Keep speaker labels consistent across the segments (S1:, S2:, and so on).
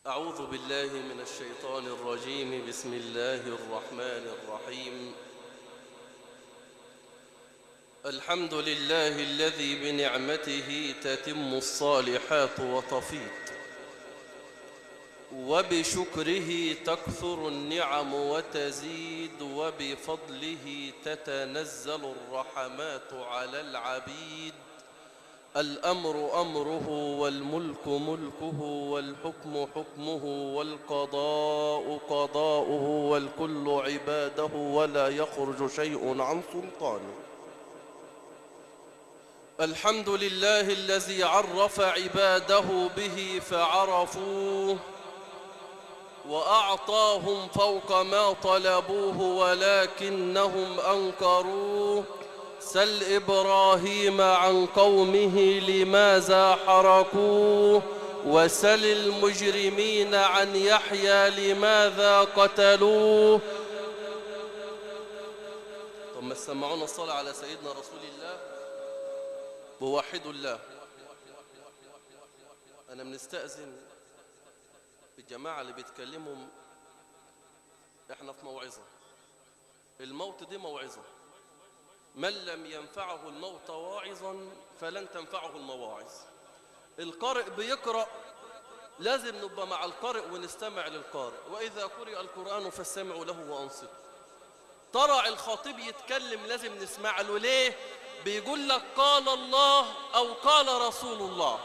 S1: أعوذ بالله من الشيطان الرجيم. بسم الله الرحمن الرحيم. الحمد لله الذي بنعمته تتم الصالحات وتفيض، وبشكره تكثر النعم وتزيد، وبفضله تتنزل الرحمات على العبيد. الأمر أمره، والملك ملكه، والحكم حكمه، والقضاء قضاؤه، والكل عباده، ولا يخرج شيء عن سلطانه. الحمد لله الذي عرف عباده به فعرفوه، وأعطاهم فوق ما طلبوه ولكنهم أنكروه. سل إبراهيم عن قومه لماذا حركوه، وسل المجرمين عن يحيى لماذا قتلوه. ثم سمعونا الصلاة على سيدنا رسول الله. ووحدوا الله. أنا بنستأذن الجماعة اللي بيتكلموا، احنا في موعظة. الموت دي موعظة، من لم ينفعه الموت واعظا فلن تنفعه المواعظ. القارئ بيقرأ، لازم نبقى مع القارئ ونستمع للقارئ. وإذا قرئ القرآن فاستمعوا له وأنصتوا. طلع الخطيب يتكلم لازم نسمع له. ليه؟ بيقول لك قال الله أو قال رسول الله.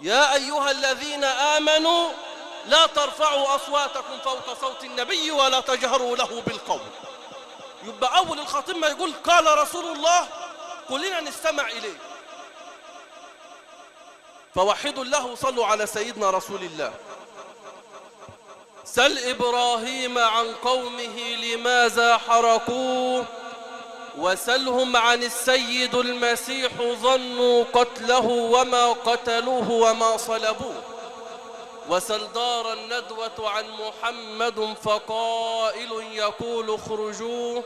S1: يا أيها الذين آمنوا لا ترفعوا أصواتكم فوق صوت النبي ولا تجهروا له بالقول. يبقى أول الخطيب ما يقول قال رسول الله كلنا نستمع إليه. فوحدوا الله وصلوا على سيدنا رسول الله. سل إبراهيم عن قومه لماذا حركوه، وسلهم عن السيد المسيح ظنوا قتله وما قتلوه وما صلبوه. وسل دار الندوة عن محمد فقائل يقول اخرجوه،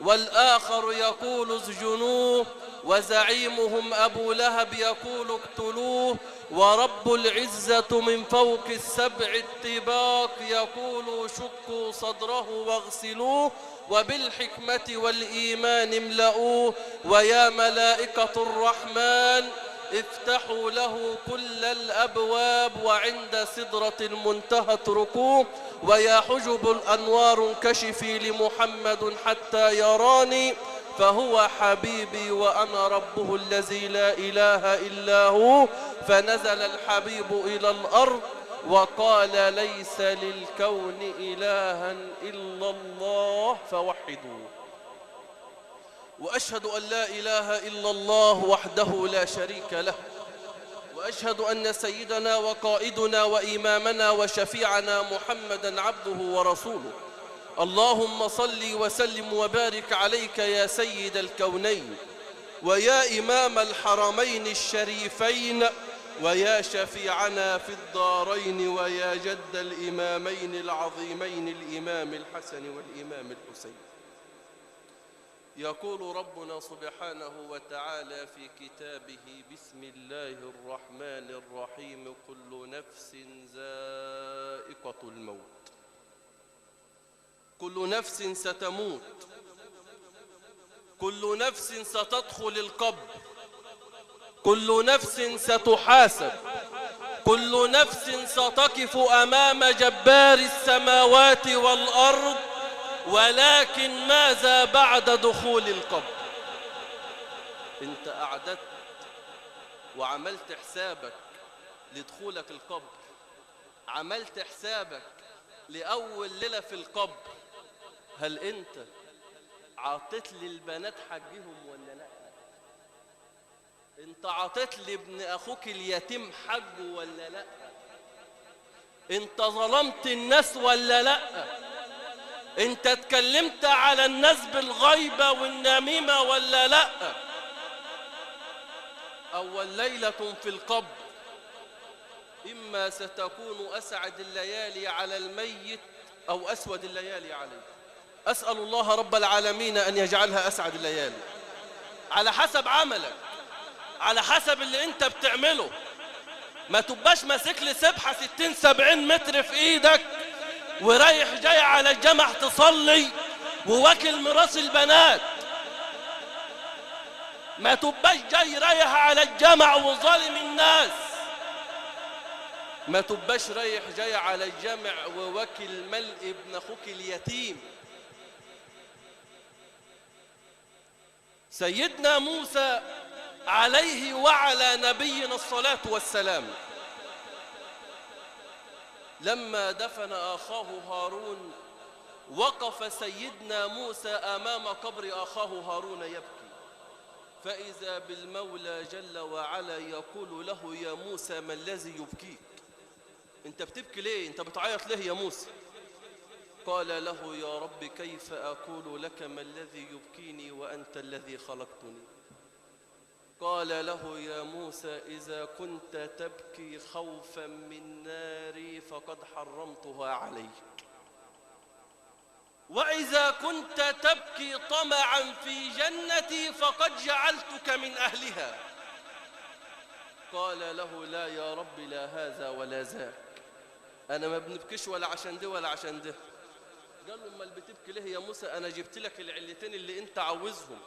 S1: والآخر يقول اسجنوه، وزعيمهم أبو لهب يقول اقتلوه، ورب العزة من فوق السبع الطباق يقول شقوا صدره واغسلوه، وبالحكمة والإيمان املؤوه، ويا ملائكة الرحمن افتحوا له كل الأبواب، وعند سدرة المنتهى اتركوه، ويا حجب الأنوار انكشفي لمحمد حتى يراني، فهو حبيبي وأنا ربه الذي لا إله إلا هو. فنزل الحبيب إلى الأرض وقال ليس للكون إلها إلا الله فوحدوه. وأشهد أن لا إله إلا الله وحده لا شريك له، وأشهد أن سيدنا وقائدنا وإمامنا وشفيعنا محمدًا عبده ورسوله. اللهم صل وسلم وبارك عليك يا سيد الكونين، ويا إمام الحرمين الشريفين، ويا شفيعنا في الدارين، ويا جد الإمامين العظيمين الإمام الحسن والإمام الحسين. يقول ربنا سبحانه وتعالى في كتابه: بسم الله الرحمن الرحيم. كل نفس ذائقة الموت. كل نفس ستموت، كل نفس ستدخل القبر، كل نفس ستحاسب، كل نفس ستقف أمام جبار السماوات والأرض. ولكن ماذا بعد دخول القبر؟ انت أعددت وعملت حسابك لدخولك القبر، عملت حسابك لأول ليلة في القبر. هل انت عطيت للبنات حقهم ولا لا؟ انت عطيت لابن أخوك اليتيم حقه ولا لا؟ انت ظلمت الناس ولا لا؟ انت اتكلمت على الناس بالغيبة والنميمة ولا لا؟ أول ليلة في القبر إما ستكون أسعد الليالي على الميت أو أسود الليالي عليه. أسأل الله رب العالمين أن يجعلها أسعد الليالي، على حسب عملك، على حسب اللي انت بتعمله. ما تبقاش ماسك لي سبحة 60-70 متر في ايدك ورايح جاي على الجمع تصلي وواكل ميراث البنات. ما تبقاش جاي رايح على الجمع وظالم الناس. ما تبقاش رايح جاي على الجمع وواكل ملء ابن اخوك اليتيم. سيدنا موسى عليه وعلى نبينا الصلاة والسلام لما دفن أخاه هارون وقف سيدنا موسى أمام قبر أخاه هارون يبكي، فإذا بالمولى جل وعلا يقول له: يا موسى ما الذي يبكيك؟ أنت بتبكي ليه؟ أنت بتعيط ليه يا موسى؟ قال له: يا رب كيف أقول لك ما الذي يبكيني وأنت الذي خلقتني؟ قال له: يا موسى إذا كنت تبكي خوفا من ناري فقد حرمتها عليك، وإذا كنت تبكي طمعا في جنتي فقد جعلتك من أهلها. قال له: لا يا رب، لا هذا ولا ذاك، أنا ما بنبكيش ولا عشان ده ولا عشان ده. قال له: امال بتبكي ليه يا موسى؟ أنا جبت لك العلتين اللي أنت عاوزهم.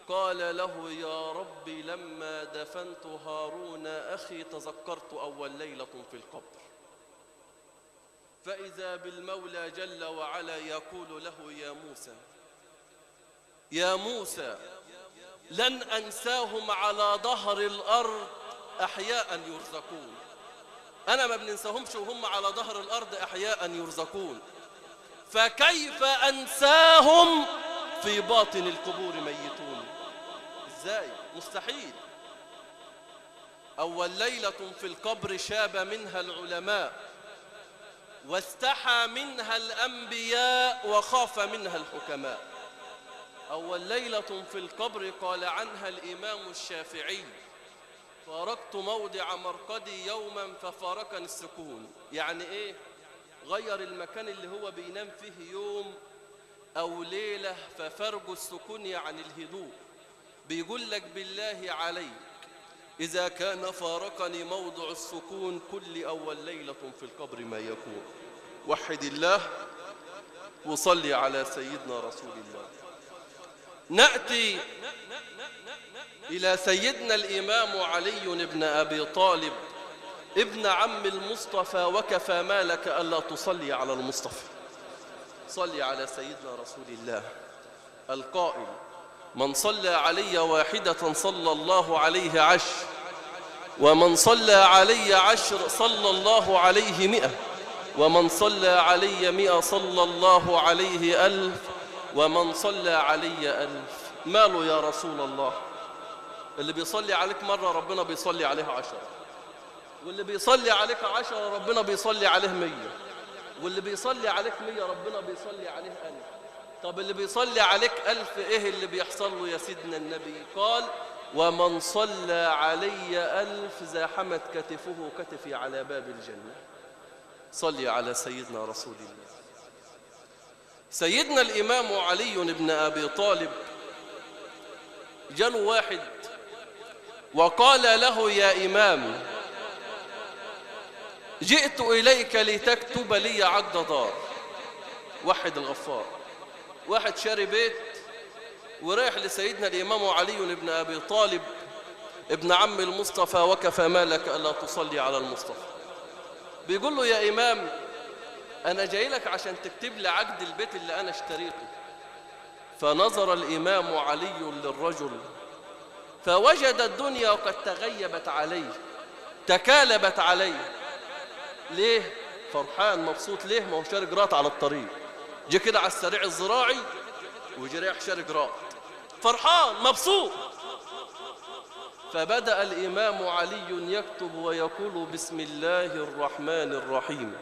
S1: قال له: يا رب لما دفنت هارون أخي تذكرت أول ليلة في القبر، فإذا بالمولى جل وعلا يقول له: يا موسى يا موسى لن أنساهم على ظهر الأرض أحياء يرزقون. أنا ما بننساهمش وهم على ظهر الأرض أحياء يرزقون، فكيف أنساهم في باطن القبور ميتون؟ إزاي؟ مستحيل. أول ليلة في القبر شاب منها العلماء واستحى منها الأنبياء وخاف منها الحكماء. أول ليلة في القبر قال عنها الإمام الشافعي: فارقت موضع مرقدي يوما ففارقني السكون. يعني إيه؟ غير المكان اللي هو بينام فيه يوم أو ليلة، ففرق السكون يعني الهدوء. بيقول لك: بالله عليك إذا كان فارقني موضع السكون كل أول ليلة في القبر ما يكون. وحد الله وصلي على سيدنا رسول الله. نأتي إلى سيدنا الإمام علي بن أبي طالب ابن عم المصطفى، وكفى مالك ألا تصلي على المصطفى. صلي على سيدنا رسول الله القائل: من صلى علي واحدة صلى الله عليه 10، ومن صلى علي 10 صلى الله عليه 100، ومن صلى علي 100 صلى الله عليه 1000، ومن صلى علي 1000. ماله يا رسول الله؟ اللي بيصلي عليك مرة ربنا بيصلي عليه 10، واللي بيصلي عليك 10 ربنا بيصلي عليه 100، واللي بيصلي عليك 100 ربنا بيصلي عليه 1000. طب اللي بيصلي عليك 1000 ايه اللي بيحصل له يا سيدنا النبي؟ قال: ومن صلى علي 1000 زاحمت كتفه كتفي على باب الجنة. صلي على سيدنا رسول الله. سيدنا الإمام علي بن أبي طالب جاله واحد وقال له: يا إمام، جئت إليك لتكتب لي عقد دار. وحد الغفار. واحد شاري بيت ورايح لسيدنا الإمام علي بن أبي طالب ابن عم المصطفى، وكفى مالك ألا تصلي على المصطفى. بيقول له: يا إمام، أنا جاي لك عشان تكتب لي عقد البيت اللي أنا اشتريته. فنظر الإمام علي للرجل فوجد الدنيا قد تغيبت عليه، تكالبت عليه. ليه؟ فرحان مبسوط. ليه؟ ما هو شاري قراط على الطريق، جه كده على السريع الزراعي وجه رايح شاري قراط، فرحان مبسوط. فبدأ الإمام علي يكتب ويقول: بسم الله الرحمن الرحيم.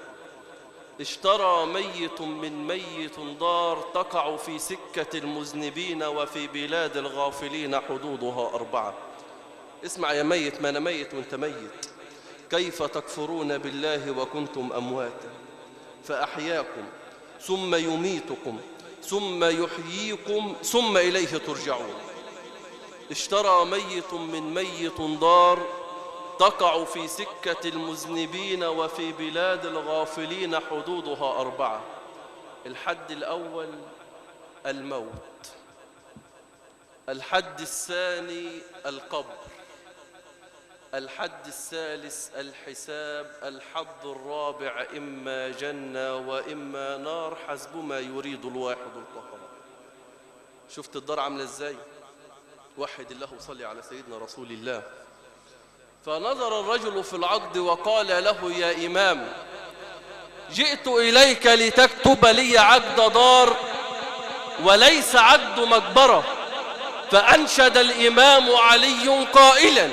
S1: اشترى ميت من ميت دار تقع في سكة المذنبين وفي بلاد الغافلين حدودها 4. اسمع يا ميت، ما أنا ميت وانت ميت. كيف تكفرون بالله وكنتم أمواتا فأحياكم ثم يميتكم ثم يحييكم ثم إليه ترجعون. اشترى ميت من ميت دار تقع في سكة المذنبين وفي بلاد الغافلين حدودها 4. الحد الأول الموت، الحد الثاني القبر، الحد الثالث الحساب، الحد الرابع إما جنة وإما نار حسب ما يريد الواحد القهار. شفت الدار عاملة ازاي؟ وحد الله وصلي على سيدنا رسول الله. فنظر الرجل في العقد وقال له: يا إمام، جئت إليك لتكتب لي عقد دار وليس عقد مقبرة. فأنشد الإمام علي قائلا: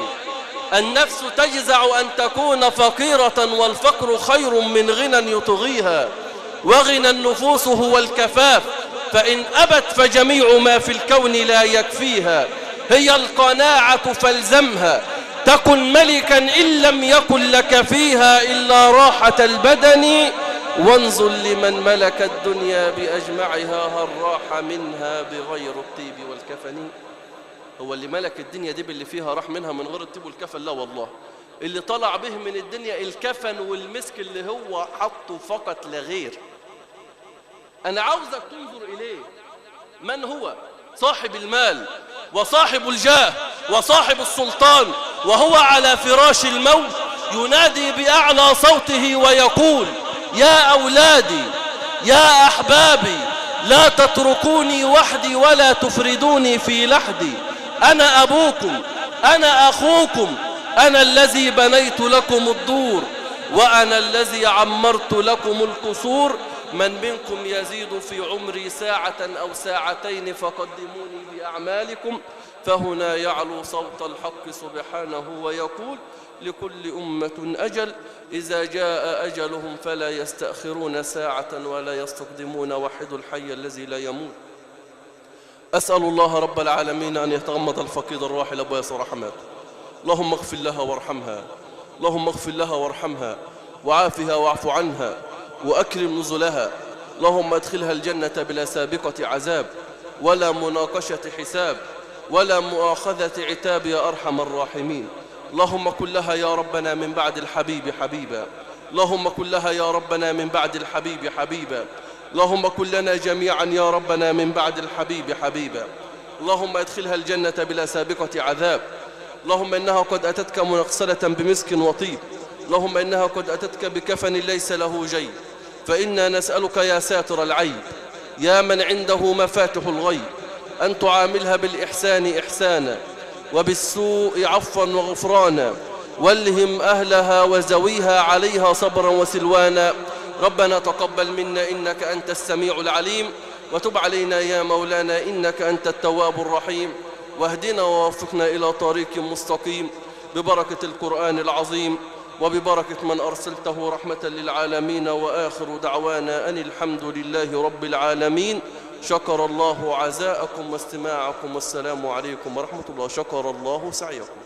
S1: النفس تجزع أن تكون فقيرة، والفقر خير من غنى يطغيها، وغنى النفوس هو الكفاف، فإن أبت فجميع ما في الكون لا يكفيها. هي القناعة فالزمها، تكن ملكا إن لم يكن لك فيها إلا راحة البدن، وانظر لمن ملك الدنيا بأجمعها هل راح منها بغير الطيب والكفن. هو اللي ملك الدنيا دي باللي فيها راح منها من غير الطيب والكفن؟ لا والله، اللي طلع به من الدنيا الكفن والمسك اللي هو حطه فقط لا غير. أنا عاوزك تنظر إليه، من هو صاحب المال وصاحب الجاه وصاحب السلطان، وهو على فراش الموت ينادي بأعلى صوته ويقول: يا أولادي، يا أحبابي، لا تتركوني وحدي ولا تفردوني في لحدي. أنا أبوكم، أنا أخوكم، أنا الذي بنيت لكم الدور، وأنا الذي عمرت لكم القصور. من منكم يزيد في عمري ساعة أو ساعتين فقدموني بأعمالكم. فهنا يعلو صوت الحق سبحانه ويقول: لكل أمة أجل، إذا جاء أجلهم فلا يستأخرون ساعة ولا يستقدمون. وحد الحي الذي لا يموت. أسأل الله رب العالمين أن يتغمض الفقيد الراحل أبو ياسر رحماته. اللهم اغفر لها وارحمها، اللهم اغفر لها وارحمها، وعافها واعف عنها، وأكرم نزلها. اللهم ادخلها الجنة بلا سابقة عذاب ولا مناقشة حساب ولا مؤاخذة عتاب يا أرحم الراحمين. اللهم كن لها يا ربنا من بعد الحبيب حبيبا، اللهم كن لها يا ربنا من بعد الحبيب حبيبا، اللهم كن لنا جميعا يا ربنا من بعد الحبيب حبيبا. اللهم ادخلها الجنة بلا سابقة عذاب. اللهم إنها قد أتتك منقصلة بمسك وطيب، اللهم إنها قد أتتك بكفن ليس له جيب، فإنا نسألك يا ساتر العيب، يا من عنده مفاتح الغيب، أن تعاملها بالإحسان إحسانا وبالسوء عفوا وغفرانا، والهم أهلها وزويها عليها صبرا وسلوانا. ربنا تقبل منا إنك أنت السميع العليم، وتب علينا يا مولانا إنك أنت التواب الرحيم، واهدنا ووفقنا إلى طريق مستقيم ببركة القرآن العظيم وببركة من أرسلته رحمة للعالمين. وآخر دعوانا أن الحمد لله رب العالمين. شكر الله عزاءكم واستماعكم، والسلام عليكم ورحمة الله. شكر الله سعيكم.